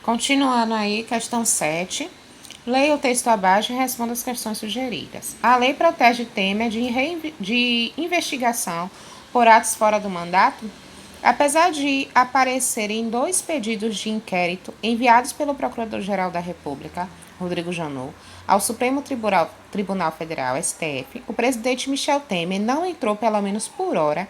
Continuando aí, questão 7. Leia o texto abaixo e responda as questões sugeridas. A lei protege Temer de investigação por atos fora do mandato? Apesar de aparecerem dois pedidos de inquérito enviados pelo Procurador-Geral da República, Rodrigo Janot, ao Supremo Tribunal Federal, STF, o presidente Michel Temer não entrou, pelo menos por hora,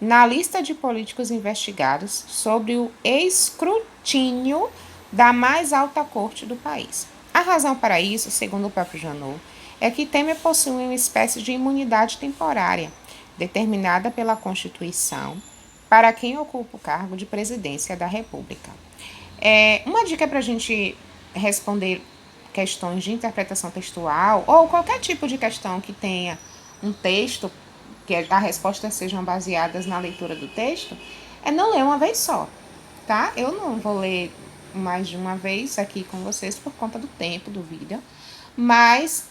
na lista de políticos investigados sobre o escrutínio da mais alta corte do país. A razão para isso, segundo o próprio Janot, é que Temer possui uma espécie de imunidade temporária, determinada pela Constituição, para quem ocupa o cargo de presidência da República. Uma dica para a gente responder questões de interpretação textual ou qualquer tipo de questão que tenha um texto, que a resposta sejam baseadas na leitura do texto, é não ler uma vez só, tá? Eu não vou ler mais de uma vez aqui com vocês por conta do tempo do vídeo, mas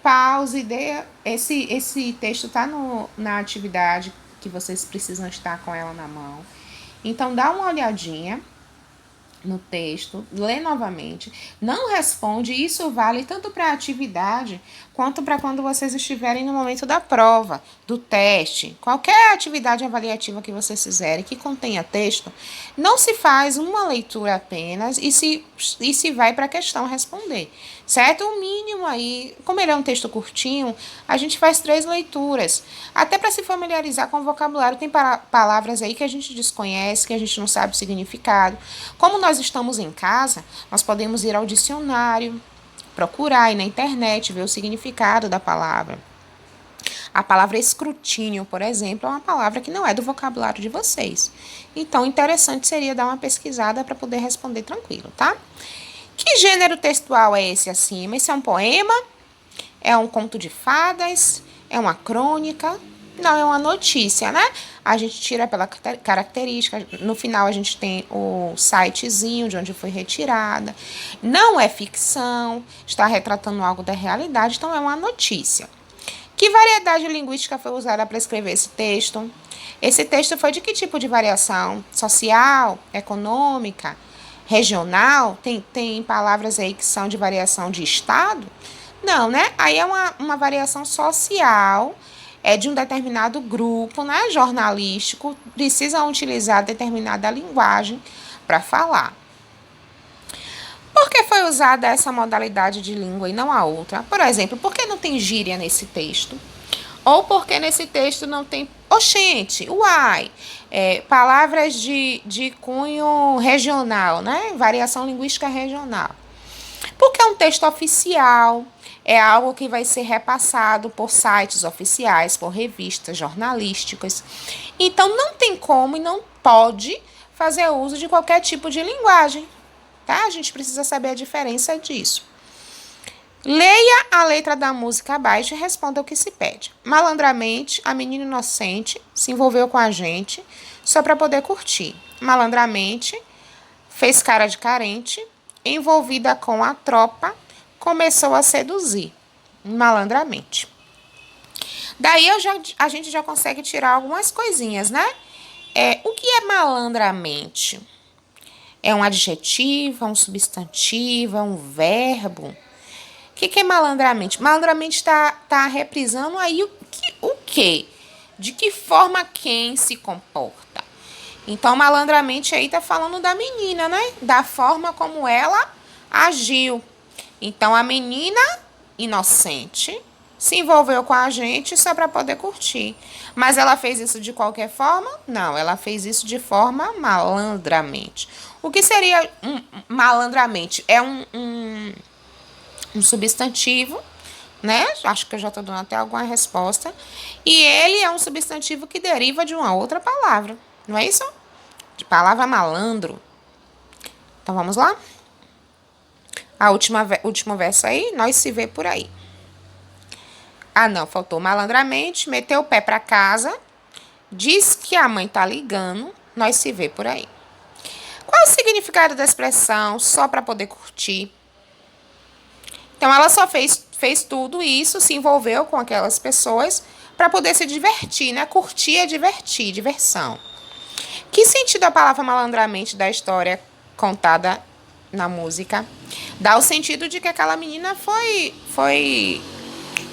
pause, esse texto está na atividade que vocês precisam estar com ela na mão. Então, dá uma olhadinha no texto, lê novamente, não responde, isso vale tanto para a atividade quanto para quando vocês estiverem no momento da prova, do teste, qualquer atividade avaliativa que vocês fizerem que contenha texto, não se faz uma leitura apenas e se vai para a questão responder, certo? O mínimo aí, como ele é um texto curtinho, a gente faz 3 leituras, até para se familiarizar com o vocabulário. Tem palavras aí que a gente desconhece, que a gente não sabe o significado. Como nós estamos em casa, nós podemos ir ao dicionário, procurar aí na internet, ver o significado da palavra. A palavra escrutínio, por exemplo, é uma palavra que não é do vocabulário de vocês. Então, interessante seria dar uma pesquisada para poder responder tranquilo, tá? Que gênero textual é esse acima? Esse é um poema? É um conto de fadas? É uma crônica? Não, é uma notícia, né? A gente tira pela característica. No final a gente tem o sitezinho de onde foi retirada. Não é ficção, está retratando algo da realidade, então é uma notícia. Que variedade linguística foi usada para escrever esse texto? Esse texto foi de que tipo de variação? Social? Econômica? Regional? Tem palavras aí que são de variação de estado? Não, né? Aí é uma variação social, de um determinado grupo, né, jornalístico, precisam utilizar determinada linguagem para falar. Por que foi usada essa modalidade de língua e não a outra? Por exemplo, por que não tem gíria nesse texto? Ou porque nesse texto não tem oxente, uai, palavras de cunho regional, né? Variação linguística regional. Porque é um texto oficial, é algo que vai ser repassado por sites oficiais, por revistas jornalísticas. Então, não tem como e não pode fazer uso de qualquer tipo de linguagem, tá? A gente precisa saber a diferença disso. Leia a letra da música abaixo e responda o que se pede. Malandramente, a menina inocente se envolveu com a gente só para poder curtir. Malandramente, fez cara de carente, envolvida com a tropa, começou a seduzir, malandramente. Daí a gente já consegue tirar algumas coisinhas, né? O que é malandramente? É um adjetivo, é um substantivo, é um verbo? O que é malandramente? Malandramente está reprisando aí o quê? De que forma quem se comporta? Então, malandramente aí tá falando da menina, né? Da forma como ela agiu. Então, a menina inocente se envolveu com a gente só para poder curtir. Mas ela fez isso de qualquer forma? Não, ela fez isso de forma malandramente. O que seria malandramente? É um substantivo, né? Acho que eu já estou dando até alguma resposta. E ele é um substantivo que deriva de uma outra palavra, não é isso? De palavra malandro. Então vamos lá? Último verso aí, nós se vê por aí. Ah, não, faltou malandramente, meteu o pé para casa, diz que a mãe tá ligando, nós se vê por aí. Qual é o significado da expressão só para poder curtir? Então ela só fez tudo isso, se envolveu com aquelas pessoas para poder se divertir, né? Curtir é divertir, diversão. Que sentido a palavra malandramente da história contada na música. Dá o sentido de que aquela menina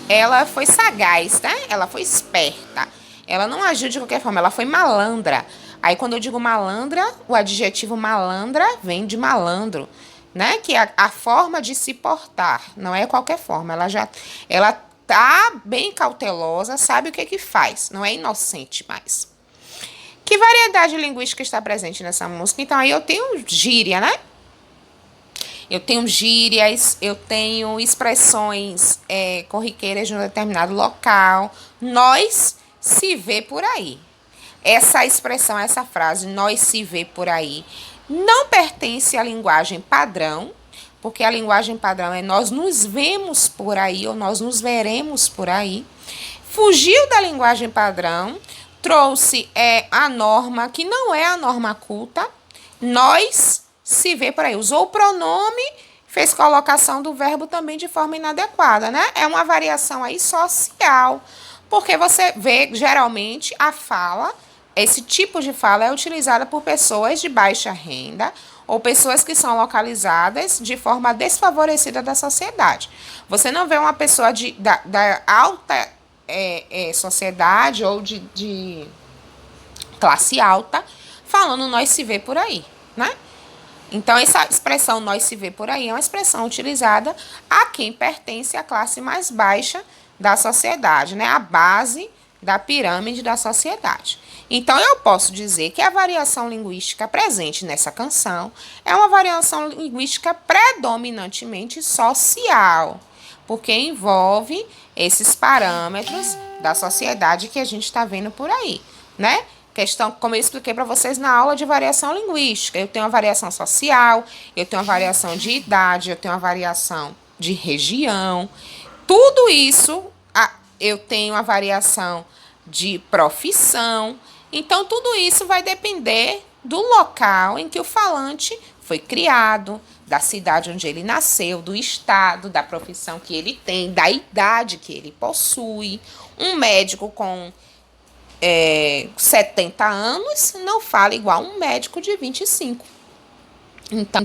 ela foi sagaz, né? Ela foi esperta. Ela não agiu de qualquer forma, ela foi malandra. Aí quando eu digo malandra, o adjetivo malandra vem de malandro, né? Que é a forma de se portar, não é qualquer forma. Ela tá bem cautelosa, sabe o que faz, não é inocente mais. Que variedade linguística está presente nessa música? Então aí eu tenho gíria, né? Eu tenho gírias, eu tenho expressões corriqueiras de um determinado local. Nós se vê por aí. Essa expressão, essa frase, nós se vê por aí, não pertence à linguagem padrão, porque a linguagem padrão é nós nos vemos por aí ou nós nos veremos por aí. Fugiu da linguagem padrão, trouxe a norma, que não é a norma culta, nós se vê por aí. Usou o pronome, fez colocação do verbo também de forma inadequada, né? É uma variação aí social, porque você vê geralmente a fala, esse tipo de fala é utilizada por pessoas de baixa renda ou pessoas que são localizadas de forma desfavorecida da sociedade. Você não vê uma pessoa da alta sociedade ou de classe alta falando nós se vê por aí, né? Então, essa expressão nós se vê por aí é uma expressão utilizada a quem pertence à classe mais baixa da sociedade, né? A base da pirâmide da sociedade. Então, eu posso dizer que a variação linguística presente nessa canção é uma variação linguística predominantemente social, porque envolve esses parâmetros da sociedade que a gente está vendo por aí, né? Questão, como eu expliquei para vocês na aula de variação linguística, eu tenho uma variação social, eu tenho uma variação de idade, eu tenho uma variação de região, tudo isso eu tenho a variação de profissão, então tudo isso vai depender do local em que o falante foi criado, da cidade onde ele nasceu, do estado, da profissão que ele tem, da idade que ele possui. Um médico com 70 anos não fala igual um médico de 25. Então,